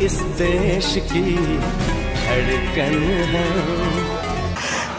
इस देश की धड़कन है।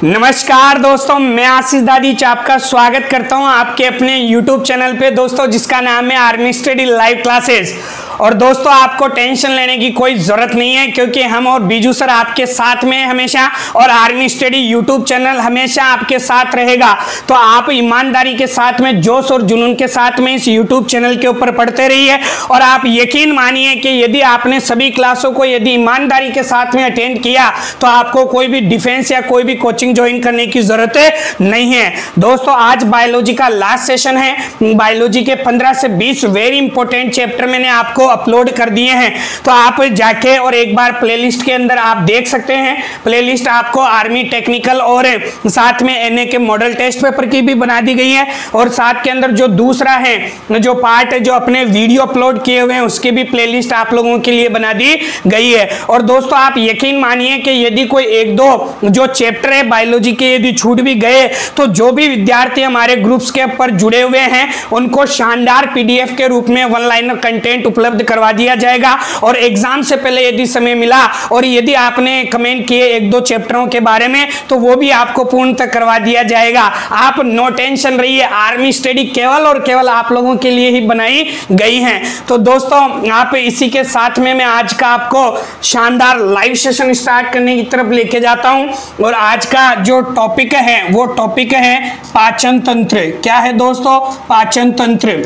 नमस्कार दोस्तों, मैं आशीष दादीच आपका स्वागत करता हूं आपके अपने YouTube चैनल पे दोस्तों, जिसका नाम है आर्मी स्टडी लाइव क्लासेस। और दोस्तों आपको टेंशन लेने की कोई जरूरत नहीं है, क्योंकि हम और बीजू सर आपके साथ में हमेशा, और आर्मी स्टडी YouTube चैनल हमेशा आपके साथ रहेगा। तो आप ईमानदारी के साथ में, जोश और जुनून के साथ में इस YouTube चैनल के ऊपर पढ़ते रहिए। और आप यकीन मानिए कि यदि आपने सभी क्लासों को यदि ईमानदारी के साथ में अटेंड किया तो आपको कोई भी डिफेंस या कोई भी कोचिंग ज्वाइन करने की जरूरत नहीं है। दोस्तों आज बायोलॉजी का लास्ट सेशन है। बायोलॉजी के 15 से 20 वेरी इंपॉर्टेंट चैप्टर मैंने आपको अपलोड कर दिए हैं, तो आप जाके और एक बार प्लेलिस्ट के अंदर आप देख सकते हैं। प्लेलिस्ट आपको आर्मी टेक्निकल और साथ में एनए के मॉडल टेस्ट पेपर की भी बना दी गई है, और साथ के अंदर जो दूसरा है जो पार्ट है जो अपने वीडियो अपलोड किए हुए हैं उसकी भी प्लेलिस्ट आप लोगों के लिए बना दी गई है। और दोस्तों आप यकीन मानिए कि यदि कोई एक दो जो चैप्टर है बायोलॉजी के यदि छूट भी गए तो जो भी विद्यार्थी हमारे ग्रुप्स के ऊपर जुड़े हुए हैं उनको शानदार पीडीएफ के रूप में वन लाइनर कंटेंट उपलब्ध करवा दिया जाएगा। और एग्जाम से पहले यदि समय मिला और यदि आपने कमेंट किए एक दो चैप्टरों के बारे में तो वो भी आपको पूर्णतः करवा दिया जाएगा। आप नो टेंशन रहिए, आर्मी स्टडी केवल और केवल आप लोगों के लिए ही बनाई गई है। तो दोस्तों आप इसी के साथ में मैं आज का आपको शानदार लाइव सेशन स्टार्ट करने की तरफ लेके जाता हूं। और आज का जो टॉपिक है वो टॉपिक है पाचन तंत्र। क्या है दोस्तों? पाचन तंत्र।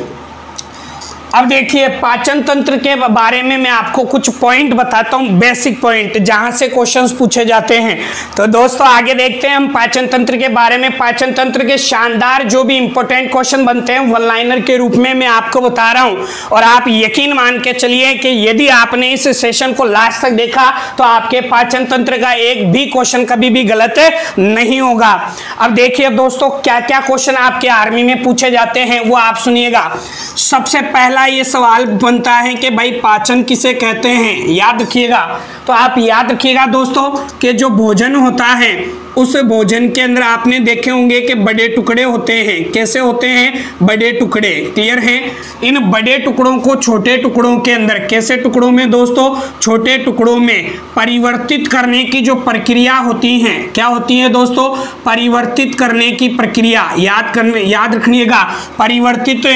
अब देखिए पाचन तंत्र के बारे में मैं आपको कुछ पॉइंट बताता हूं, बेसिक पॉइंट जहां से क्वेश्चंस पूछे जाते हैं। तो दोस्तों आगे देखते हैं हम पाचन तंत्र के बारे में। पाचन तंत्र के शानदार जो भी इंपॉर्टेंट क्वेश्चन बनते हैं वन लाइनर के रूप में मैं आपको बता रहा हूं। और आप यकीन मान के चलिए कि यदि आपने इस सेशन को लास्ट तक देखा तो आपके पाचन तंत्र का एक भी क्वेश्चन कभी भी गलत नहीं होगा। अब देखिए दोस्तों क्या क्या क्वेश्चन आपके आर्मी में पूछे जाते हैं वो आप सुनिएगा। सबसे पहला ये सवाल बनता है कि भाई पाचन किसे कहते हैं? याद रखिएगा। तो आप याद रखिएगा दोस्तों कि जो भोजन होता है उस भोजन के अंदर आपने देखे होंगे कि बड़े टुकड़े होते हैं। कैसे होते हैं? बड़े टुकड़े। क्लियर है? इन बड़े टुकड़ों को छोटे टुकड़ों के अंदर, कैसे टुकड़ों में दोस्तों? छोटे टुकड़ों में परिवर्तित करने की जो प्रक्रिया होती है, क्या होती है दोस्तों? परिवर्तित करने की प्रक्रिया। याद रखिएगा, परिवर्तित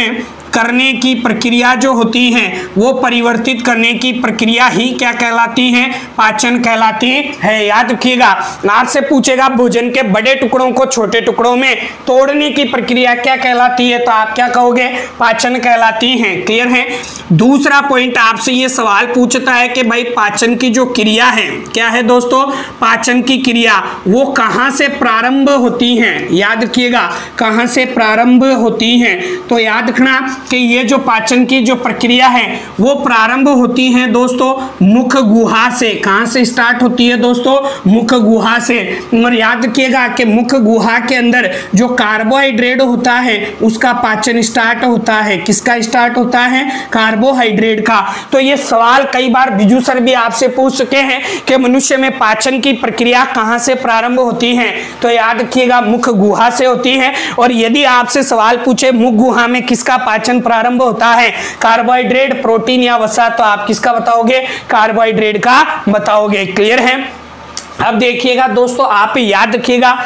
करने की प्रक्रिया जो होती है वो परिवर्तित करने की प्रक्रिया ही क्या कहलाती है? पाचन कहलाती है। याद रखिएगा, आपसे पूछेगा भोजन के बड़े टुकड़ों को छोटे टुकड़ों में तोड़ने की प्रक्रिया क्या कहलाती है, तो आप क्या कहोगे? पाचन कहलाती है। क्लियर है? दूसरा पॉइंट आपसे ये सवाल पूछता है कि भाई पाचन की जो क्रिया है, क्या है दोस्तों? पाचन की क्रिया वो कहाँ से प्रारंभ होती है? याद रखिएगा, कहाँ से प्रारंभ होती है? तो याद रखना कि ये जो पाचन की जो प्रक्रिया है वो प्रारंभ होती है दोस्तों मुख गुहा से। कहां से स्टार्ट होती है दोस्तों? मुख गुहा से। और याद रखिएगा कि मुख गुहा के अंदर जो कार्बोहाइड्रेट होता है उसका पाचन स्टार्ट होता है। किसका स्टार्ट होता है? कार्बोहाइड्रेट का। तो ये सवाल कई बार बिजू सर भी आपसे पूछ चुके हैं कि मनुष्य में पाचन की प्रक्रिया कहां से प्रारंभ होती है, तो याद रखिएगा मुख गुहा से होती है। और यदि आपसे सवाल पूछे मुख गुहा में किसका पाचन प्रारंभ होता है, कार्बोहाइड्रेट, प्रोटीन या वसा, तो आप किसका बताओगे? कार्बोहाइड्रेट का बताओगे। क्लियर है? अब देखिएगा दोस्तों आप याद रखिएगा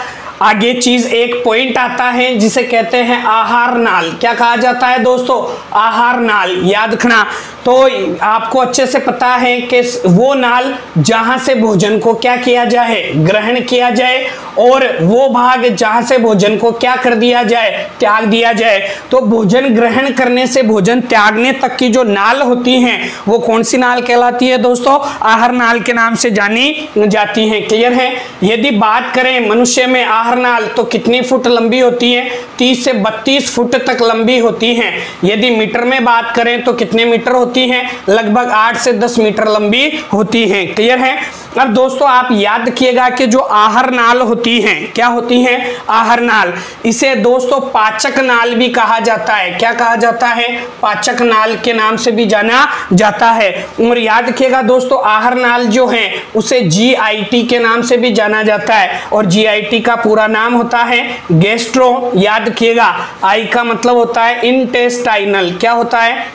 आगे चीज, एक पॉइंट आता है जिसे कहते हैं आहार नाल। क्या कहा जाता है दोस्तों? आहार नाल। याद रखना। तो आपको अच्छे से पता है कि वो नाल जहां से भोजन को क्या किया जाए? ग्रहण किया जाए, और वो भाग जहां से भोजन को क्या कर दिया जाए? त्याग दिया जाए। तो भोजन ग्रहण करने से भोजन त्यागने तक की जो नाल होती है वो कौन सी नाल कहलाती है दोस्तों? आहार नाल के नाम से जानी जाती है। क्लियर है? यदि बात करें मनुष्य में आहार नाल तो कितनी फुट लंबी होती है? 30 से 32 फुट तक लंबी होती है। यदि मीटर में बात करें तो कितने मीटर होती है? लगभग 8 से 10 मीटर लंबी होती है। क्लियर है? अब दोस्तों आप याद रखिएगा कि जो आहार नाल होती है, क्या होती है? आहार नाल। इसे दोस्तों पाचक नाल भी कहा जाता है। क्या कहा जाता है? पाचक नाल के नाम से भी जाना जाता है। और याद रखिएगा दोस्तों आहार नाल जो है उसे GIT के नाम से भी जाना जाता है। और GIT का पूरा नाम होता है गैस्ट्रो। याद रखिएगा I का मतलब होता है इंटेस्टाइनल। क्या होता है?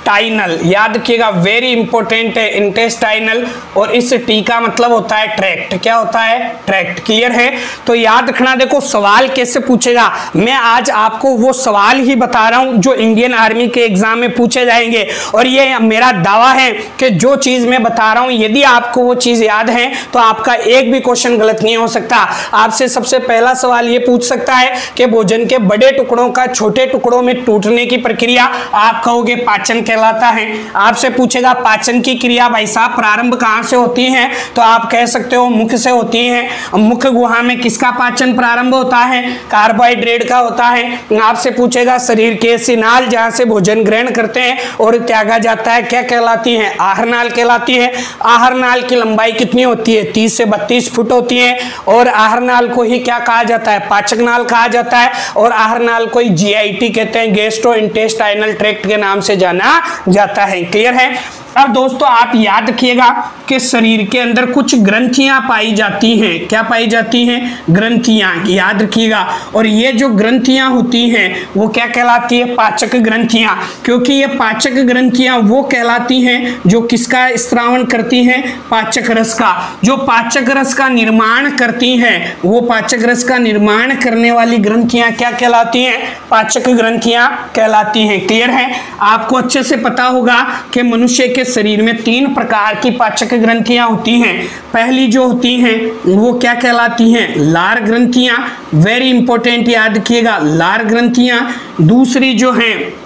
इंटेस्टाइनल, याद रखिएगा, वेरी इंपॉर्टेंट है इंटेस्टाइनल, और इस टी का मतलब होता है ट्रैक्ट। क्या होता है? ट्रैक्ट। क्लियर है? तो याद रखना, देखो सवाल कैसे पूछेगा, मैं आज आपको वो सवाल ही बता रहा हूं जो इंडियन आर्मी के एग्जाम में पूछे जाएंगे, और ये मेरा दावा है कि जो चीज मैं बता रहा हूं यदि आपको वो चीज याद है तो आपका एक भी क्वेश्चन गलत नहीं हो सकता। आपसे सबसे पहला सवाल ये पूछ सकता है कि भोजन के बड़े टुकड़ों का छोटे टुकड़ों में टूटने की प्रक्रिया, आप कहोगे पाचन कहलाता है। आपसे पूछेगा पाचन की क्रिया भाई साहब प्रारंभ कहां से होती है, तो आप कह सकते हो मुख से होती है। मुख गुहा में किसका पाचन प्रारंभ होता है? कार्बोहाइड्रेट का होता है। आपसे पूछेगा शरीर के ऐसी नाल जहां से भोजन ग्रहण करते हैं और त्यागा जाता है, क्या कहलाती है? आहार नाल कहलाती है। आहार नाल की लंबाई कितनी होती है? 30 से 32 फुट होती है, और आहार नाल को ही क्या कहा जाता है? पाचक नाल कहा जाता है, और आहार नाल को GIT कहते हैं, गैस्ट्रो इंटेस्टाइनल ट्रैक्ट के नाम से जाना जाता है। क्लियर है? अब दोस्तों आप याद रखिएगा कि शरीर के अंदर कुछ ग्रंथियां पाई जाती हैं। क्या पाई जाती हैं? ग्रंथियां, याद रखिएगा। और ये जो ग्रंथियां होती हैं वो क्या कहलाती है? पाचक ग्रंथियां, क्योंकि ये पाचक ग्रंथियां वो कहलाती हैं जो किसका स्त्रावण करती हैं? पाचक रस का। जो पाचक रस का निर्माण करती हैं, वो पाचक रस का निर्माण करने वाली ग्रंथियां क्या कहलाती हैं? पाचक ग्रंथियां कहलाती हैं। क्लियर है? आपको अच्छे से पता होगा कि मनुष्य के शरीर में 3 प्रकार की पाचक ग्रंथियां होती हैं। पहली जो होती हैं वो क्या कहलाती हैं? लार ग्रंथियां, वेरी इंपॉर्टेंट, याद रखिएगा, लार ग्रंथियां। दूसरी जो है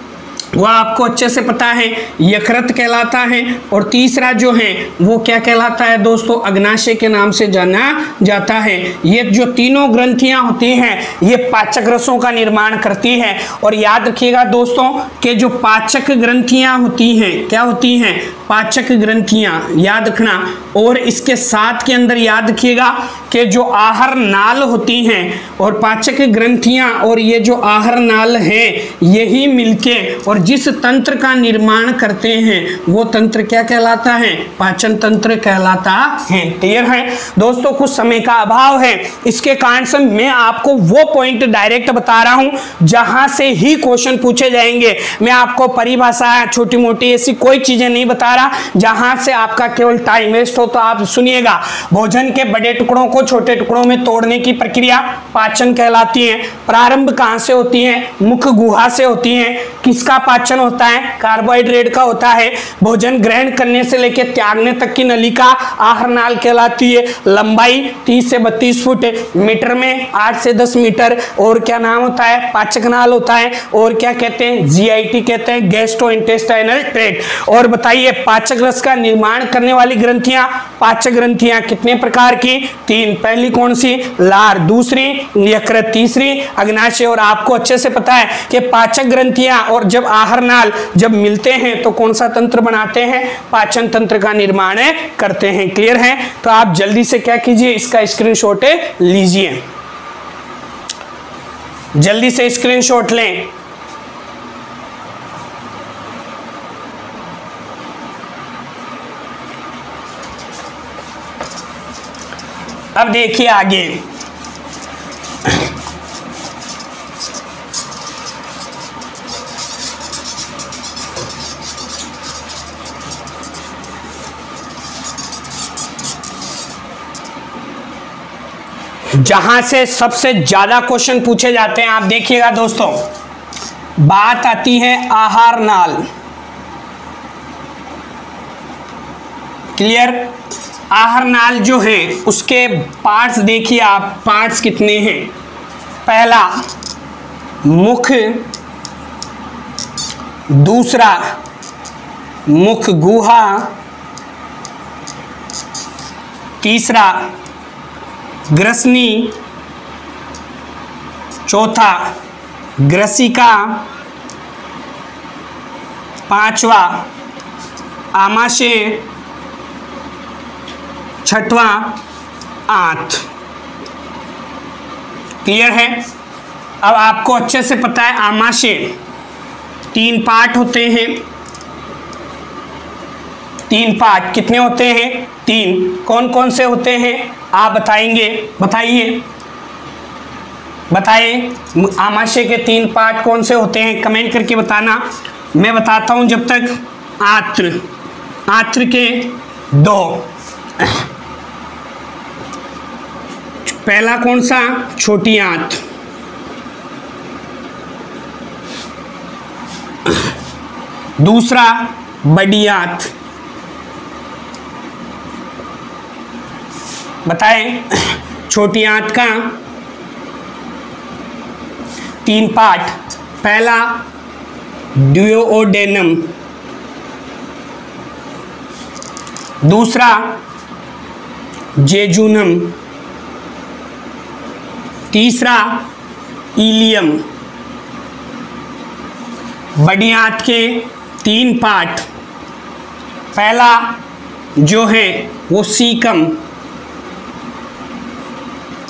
वह आपको अच्छे से पता है यकृत कहलाता है, और तीसरा जो है वो क्या कहलाता है दोस्तों? अग्नाशय के नाम से जाना जाता है। ये जो तीनों ग्रंथियां होती हैं ये पाचक रसों का निर्माण करती हैं। और याद रखिएगा दोस्तों कि जो पाचक ग्रंथियां होती हैं, क्या होती हैं? पाचक ग्रंथियां, याद रखना। और इसके साथ के अंदर याद रखिएगा कि जो आहार नाल होती हैं और पाचक ग्रंथियां और ये जो आहार नाल है यही मिलके और जिस तंत्र का निर्माण करते हैं वो तंत्र क्या कहलाता है? पाचन तंत्र कहलाता है। क्लियर है दोस्तों? कुछ समय का अभाव है, इसके कारण से मैं आपको वो पॉइंट डायरेक्ट बता रहा हूं जहां से ही क्वेश्चन पूछे जाएंगे। मैं आपको परिभाषा छोटी मोटी ऐसी कोई चीजें नहीं बता रहा जहां से आपका केवल टाइम वेस्ट हो। तो आप सुनिएगा, भोजन के बड़े टुकड़ों को छोटे टुकड़ों में तोड़ने की प्रक्रिया पाचन कहलाती है। प्रारंभ कहां से होती है? मुख गुहा से होती है। किसका पाचन होता है? कार्बोहाइड्रेट का होता है। भोजन ग्रहण करने से लेकर त्यागने तक की नलिका आहार नाल कहलाती है। लंबाई 30 से 32 फुट, मीटर में 8 से 10 मीटर, और क्या नाम होता है? पाचक नाल होता है। और क्या कहते हैं? GIT कहते हैं, गैस्ट्रो इंटेस्टाइनल ट्रैक्ट। और बताइए पाचक रस का निर्माण करने वाली ग्रंथियां, पाचक ग्रंथियां कितने प्रकार की? 3। पहली कौन सी? लार, दूसरी यकृत, तीसरी अग्नाशय। और आपको अच्छे से पता है कि पाचक ग्रंथियां और जब आहार नाल जब मिलते हैं तो कौन सा तंत्र बनाते हैं? पाचन तंत्र का निर्माण करते हैं। क्लियर है? तो आप जल्दी से क्या कीजिए, इसका स्क्रीनशॉट लीजिए, जल्दी से स्क्रीनशॉट लें। अब देखिए आगे, जहां से सबसे ज्यादा क्वेश्चन पूछे जाते हैं, आप देखिएगा दोस्तों, बात आती है आहार नाल। क्लियर? आहार नाल जो है उसके पार्ट्स देखिए आप, पार्ट्स कितने हैं? पहला मुख, दूसरा मुख गुहा, तीसरा ग्रसनी, चौथा ग्रसिका, पांचवा आमाशय, छठवां आंत। क्लियर है? अब आपको अच्छे से पता है आमाशय 3 पार्ट होते हैं। 3 पार्ट कितने होते हैं? 3। कौन कौन से होते हैं आप बताएंगे? बताइए, बताइए आमाशय के 3 पार्ट कौन से होते हैं? कमेंट करके बताना, मैं बताता हूं जब तक। आत्र, आत्र के 2। पहला कौन सा? छोटी आंत। दूसरा बड़ी आंत। बताएं, छोटी आंत का 3 पार्ट। पहला ड्यूओडेनम, दूसरा जेजुनम, तीसरा इलियम। बड़ी आंत के 3 पार्ट। पहला जो है वो सीकम,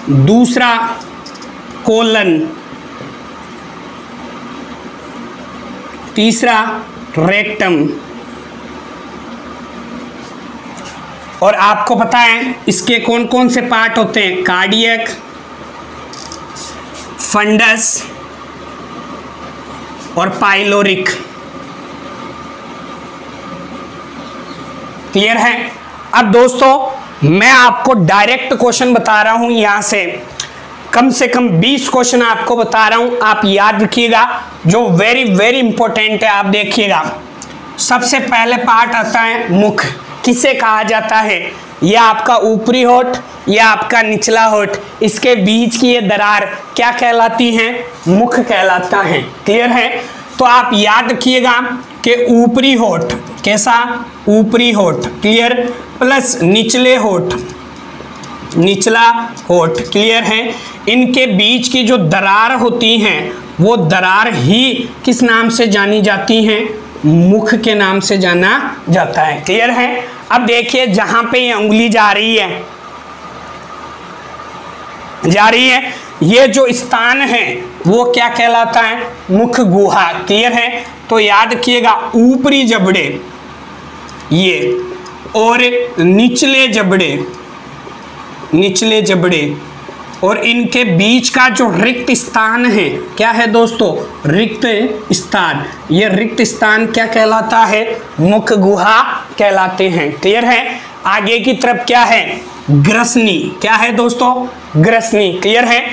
दूसरा कोलन, तीसरा रेक्टम। और आपको पता है इसके कौन कौन से पार्ट होते हैं? कार्डियक, फंडस और पाइलोरिक। क्लियर है? अब दोस्तों मैं आपको डायरेक्ट क्वेश्चन बता रहा हूं, यहां से कम 20 क्वेश्चन आपको बता रहा हूं, आप याद रखिएगा, जो वेरी वेरी इंपॉर्टेंट है। आप देखिएगा, सबसे पहले पार्ट आता है मुख। किसे कहा जाता है? यह आपका ऊपरी होठ या आपका निचला होठ, इसके बीच की ये दरार क्या कहलाती है? मुख कहलाता है। क्लियर है? तो आप याद रखिएगा कि ऊपरी होठ, कैसा? ऊपरी होठ, क्लियर, प्लस निचले होठ, निचला होठ, क्लियर है। इनके बीच की जो दरार होती हैं वो दरार ही किस नाम से जानी जाती हैं? मुख के नाम से जाना जाता है। क्लियर है? अब देखिए, जहां पे ये उंगली जा रही है, ये जो स्थान है वो क्या कहलाता है? मुख गुहा। क्लियर है? तो याद रखिएगा, ऊपरी जबड़े ये और निचले जबड़े और इनके बीच का जो रिक्त स्थान है, क्या है दोस्तों? रिक्त स्थान। ये रिक्त स्थान क्या कहलाता है? मुख गुहा कहलाते हैं। क्लियर है? आगे की तरफ क्या है? ग्रसनी। क्या है दोस्तों? ग्रसनी। क्लियर है?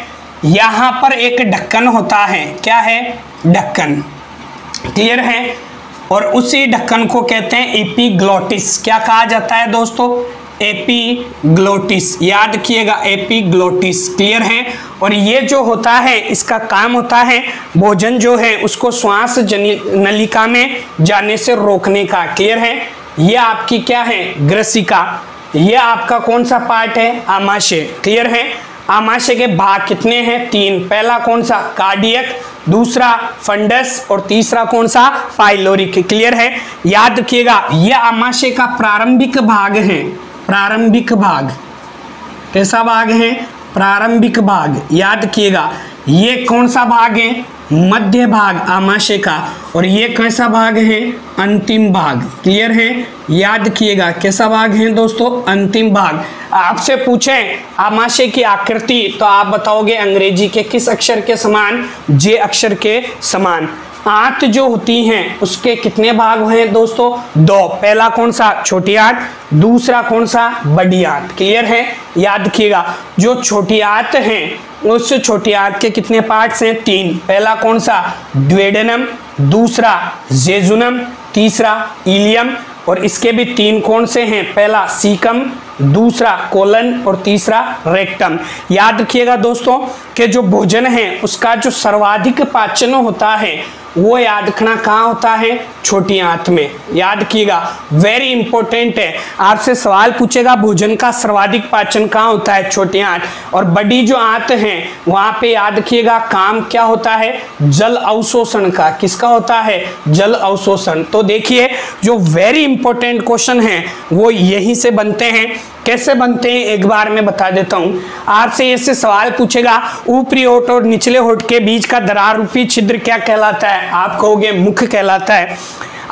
यहां पर एक ढक्कन होता है। क्या है? ढक्कन। क्लियर है? और उसी ढक्कन को कहते हैं एपिग्लोटिस। क्या कहा जाता है दोस्तों? एपिग्लोटिस। याद रखिएगा, एपिग्लोटिस। क्लियर है? और ये जो होता है, इसका काम होता है भोजन जो है उसको श्वास नलिका में जाने से रोकने का। क्लियर है? ये आपकी क्या है? ग्रसिका। ये आपका कौन सा पार्ट है? आमाशय। क्लियर है? आमाशय के भाग कितने हैं? 3। पहला कौन सा? कार्डियक, दूसरा फंडस और तीसरा कौन सा? पाइलोरिक। क्लियर है? याद रखिएगा, यह आमाशय का प्रारंभिक भाग है। प्रारंभिक भाग कैसा भाग है? प्रारंभिक भाग। याद रखिएगा, ये कौन सा भाग है? मध्य भाग आमाशय का। और ये कैसा भाग है? अंतिम भाग। क्लियर है? याद रखिएगा, कैसा भाग है दोस्तों? अंतिम भाग। आपसे पूछें आमाशय की आकृति, तो आप बताओगे अंग्रेजी के किस अक्षर के समान? जे अक्षर के समान। आंत जो होती हैं उसके कितने भाग हैं दोस्तों? 2। पहला कौन सा? छोटी आंत, दूसरा कौन सा? बड़ी आंत। क्लियर है? याद रखिएगा, जो छोटी आंत हैं उस छोटी आंत के कितने पार्ट्स हैं? 3। पहला कौन सा? ड्यूडेनम, दूसरा जेजुनम, तीसरा इलियम। और इसके भी 3 कौन से हैं? पहला सीकम, दूसरा कोलन और तीसरा रेक्टम। याद रखिएगा दोस्तों कि जो भोजन है उसका जो सर्वाधिक पाचन होता है वो याद रखना कहाँ होता है? छोटी आंत में। याद रखिएगा, वेरी इंपॉर्टेंट है। आपसे सवाल पूछेगा भोजन का सर्वाधिक पाचन कहाँ होता है? छोटी आंत। और बड़ी जो आंत है वहां पे याद रखिएगा काम क्या होता है? जल अवशोषण का। किसका होता है? जल अवशोषण। तो देखिए, जो वेरी इंपॉर्टेंट क्वेश्चन है वो यहीं से बनते हैं। कैसे बनते हैं एक बार मैं बता देता हूं। आपसे ऐसे सवाल पूछेगा, ऊपरी होठ और निचले होठ के बीच का दरार रूपी छिद्र क्या कहलाता है? आप कहोगे मुख कहलाता है।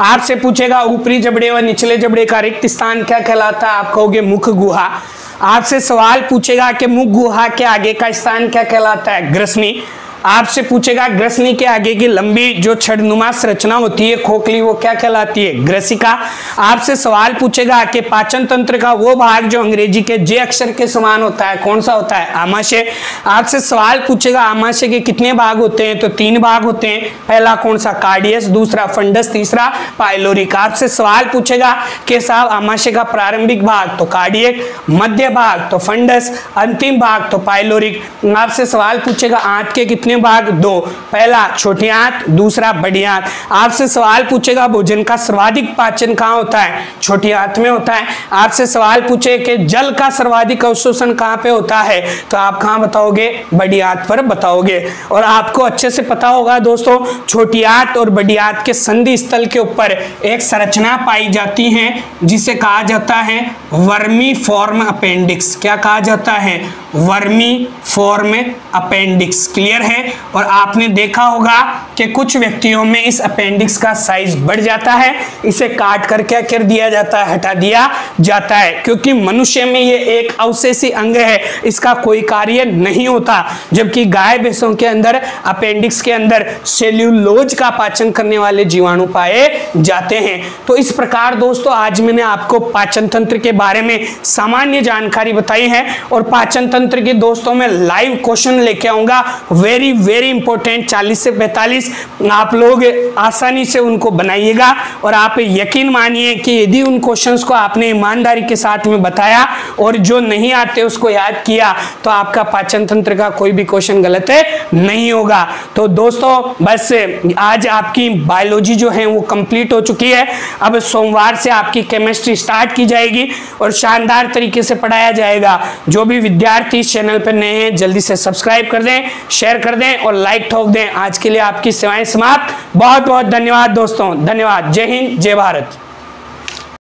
आपसे पूछेगा ऊपरी जबड़े व निचले जबड़े का रिक्त स्थान क्या कहलाता है? आप कहोगे मुख गुहा। आपसे सवाल पूछेगा कि मुख गुहा के आगे का स्थान क्या कहलाता है? ग्रसनी। आपसे पूछेगा ग्रसनी के आगे की लंबी जो छड़नुमा संरचना होती है खोखली, वो क्या कहलाती है? ग्रसिका। आपसे सवाल पूछेगा कि पाचन तंत्र का वो भाग जो अंग्रेजी के जे अक्षर के समान होता है, कौन सा होता है? आमाशय। आपसे सवाल पूछेगा आमाशय के कितने भाग होते हैं? तो 3 भाग होते हैं। पहला कौन सा? कार्डियस, दूसरा फंडस, तीसरा पाइलोरिक। आपसे सवाल पूछेगा कि साहब आमाशय का प्रारंभिक भाग तो कार्डियक, मध्य भाग तो फंडस, अंतिम भाग तो पाइलोरिक। आपसे सवाल पूछेगा आंत के कितने भाग? 2, पहला छोटी आंत, दूसरा बड़ी आंत। आपसे सवाल पूछेगा भोजन का सर्वाधिक पाचन कहाँ होता है? छोटी आंत में होता है। आपसे सवाल पूछे कि जल का सर्वाधिक अवशोषण कहाँ पे होता है? तो आप कहाँ बताओगे? बड़ी आंत पर बताओगे। और आपको अच्छे से पता होगा दोस्तों, छोटी आंत और बड़ी आंत के संधि स्थल के ऊपर एक संरचना पाई जाती है जिसे कहा जाता है वर्मीफॉर्म अपेंडिक्स। क्या कहा जाता है? Vermiform appendix. क्लियर है? और आपने देखा होगा कि कुछ व्यक्तियों में इस अपेंडिक्स का साइज बढ़ जाता है, इसे काट कर क्या कर दिया जाता है? हटा दिया जाता है, क्योंकि मनुष्य में ये एक अवशेषी अंग है, इसका कोई कार्य नहीं होता। जबकि गाय भैंसों के अंदर अपेंडिक्स के अंदर सेल्यूलोज का पाचन करने वाले जीवाणु पाए जाते हैं। तो इस प्रकार दोस्तों आज मैंने आपको पाचन तंत्र के बारे में सामान्य जानकारी बताई है, और पाचन तंत्र के दोस्तों में लाइव क्वेश्चन लेके आऊंगा, वेरी इंपॉर्टेंट, 40 से 45। आप लोग आसानी से उनको बनाइएगा, और आप यकीन मानिए कि यदि उन क्वेश्चंस को आपने ईमानदारी के साथ में बताया और जो नहीं आते उसको याद किया, तो आपका पाचन तंत्र का कोई भी क्वेश्चन गलत नहीं होगा। तो दोस्तों बस आज आपकी बायोलॉजी जो है वो कंप्लीट हो चुकी है। अब सोमवार से आपकी केमिस्ट्री स्टार्ट की जाएगी और शानदार तरीके से पढ़ाया जाएगा। जो भी विद्यार्थी इस चैनल पर नए हैं जल्दी से सब्सक्राइब कर दें, शेयर कर दें और लाइक ठोक दें। आज के लिए आपकी सेवाएं समाप्त। बहुत बहुत धन्यवाद दोस्तों, धन्यवाद। जय हिंद, जय भारत।